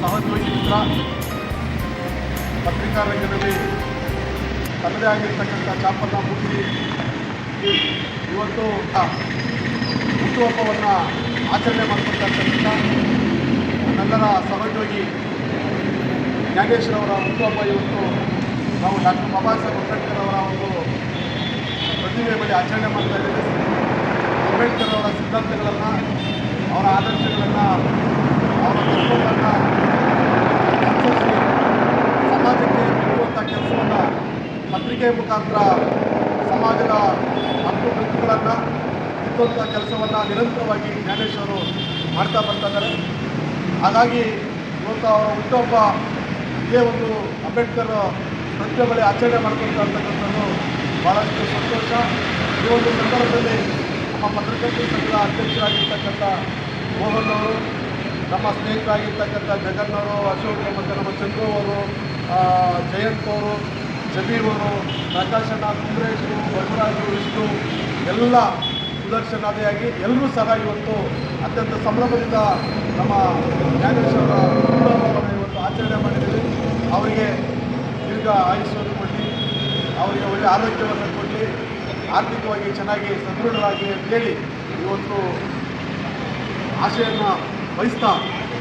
ಸಹೋದ್ಯೋಗಿ ಮಿತ್ರ, ಪತ್ರಿಕಾ ರಂಗದಲ್ಲಿ ತನ್ನದೇ ಆಗಿರ್ತಕ್ಕಂಥ ಚಾಪನ್ನ ಮೂಡಿಸಿ ಇವತ್ತು ಹುಟ್ಟುಹಬ್ಬವನ್ನು ಆಚರಣೆ ಮಾಡ್ಕೊಳ್ತಕ್ಕಂಥ ನನ್ನೆಲ್ಲರ ಸಹೋದ್ಯೋಗಿ ಜ್ಞಾನೇಶ್ವರವರ ಹುಟ್ಟುಹಬ್ಬ ಇವತ್ತು ನಾವು ಡಾಕ್ಟರ್ ಬಾಬಾ ಸಾಹೇಬ್ ಅಂಬೇಡ್ಕರ್ ಅವರ ಒಂದು ಪ್ರತಿಮೆ ಬಳಿ ಆಚರಣೆ ಮಾಡ್ತಾ ಇದ್ದೇವೆ. ಅಂಬೇಡ್ಕರ್ ಅವರ ಸಿದ್ಧಾಂತಗಳನ್ನು, ಅವರ ಆದರ್ಶಗಳನ್ನು, ಅವರ ತತ್ವಗಳನ್ನು ಅನುಸರಿಸಿ ಸಮಾಜಕ್ಕೆ ನೀಡುವಂಥ ಕೆಲಸವನ್ನು ಪತ್ರಿಕೆಯ ಮುಖಾಂತರ ಸಮಾಜದ ಹಕ್ಕು ವೃತ್ತಿಗಳನ್ನು ಇದ್ದಂಥ ಕೆಲಸವನ್ನು ನಿರಂತರವಾಗಿ ಜ್ಞಾನೇಶ್ವರು ಮಾಡ್ತಾ ಬರ್ತಾ ಇದ್ದಾರೆ. ಹಾಗಾಗಿ ಇವತ್ತು ಅವರ ಹುಟ್ಟುಹಬ್ಬ ಇದೇ ಒಂದು ಅಂಬೇಡ್ಕರ್ ಪ್ರತಿಮೆ ಬಳಿ ಆಚರಣೆ ಮಾಡ್ಕೊಳ್ತಾ ಇರ್ತಕ್ಕಂಥದ್ದು ಭಾಳಷ್ಟು ಸಂತೋಷ. ಈ ಒಂದು ಸಂದರ್ಭದಲ್ಲಿ ನಮ್ಮ ಪತ್ರಕರ್ತರ ಸಂಘದ ಅಧ್ಯಕ್ಷರಾಗಿರ್ತಕ್ಕಂಥ ಮೋಹನ್ ಅವರು, ನಮ್ಮ ಸ್ನೇಹಿತರಾಗಿರ್ತಕ್ಕಂಥ ಜಗನ್ ಅವರು, ಅಶೋಕ್ ಮತ್ತು ನಮ್ಮ ಚಂದ್ರು ಅವರು, ಜಯಂತ್ ಅವರು, ಜಬೀರ್ ಅವರು, ಪ್ರಕಾಶನ, ಕುಂದ್ರೇಶು, ಬಸವರಾಜು, ವಿಷ್ಣು ಎಲ್ಲ ಸುದರ್ಶನಾದಿಯಾಗಿ ಎಲ್ಲರೂ ಸಹ ಇವತ್ತು ಅತ್ಯಂತ ಸಂಭ್ರಮದಿಂದ ನಮ್ಮ ಜ್ಞಾನೇಶ್ವರ ಹುಟ್ಟುಹಬ್ಬವನ್ನು ಇವತ್ತು ಆಚರಣೆ ಮಾಡಿದ್ದೀವಿ. ಅವರಿಗೆ ದೀರ್ಘ ಆಯುಷ್ಯವನ್ನು ಕೊಡಲಿ, ಅವರಿಗೆ ಒಳ್ಳೆಯ ಆರೋಗ್ಯವನ್ನು ಕೊಡಲಿ, ಆರ್ಥಿಕವಾಗಿ ಚೆನ್ನಾಗಿ ಸದೃಢರಾಗಿ ಅಂತೇಳಿ ಇವತ್ತು ಆಶೆಯನ್ನು ವಹಿಸ್ತಾ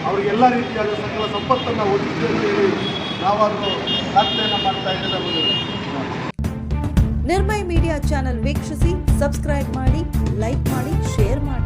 ಅವರಿಗೆ ಎಲ್ಲ ರೀತಿಯಾದ ಸಕಲ ಸಂಪತ್ತನ್ನು ಒದಗಿಸಿ ಅಂತೇಳಿ ನಾವಾದರೂ ಪ್ರಾರ್ಥನೆಯನ್ನು ಮಾಡ್ತಾ ಇದ್ದೇವೆ. ನಿರ್ಮಯ ಮೀಡಿಯಾ ಚಾನೆಲ್ ವೀಕ್ಷಿಸಿ, ಸಬ್ಸ್ಕ್ರೈಬ್ ಮಾಡಿ, ಲೈಕ್ ಮಾಡಿ, ಶೇರ್ ಮಾಡಿ.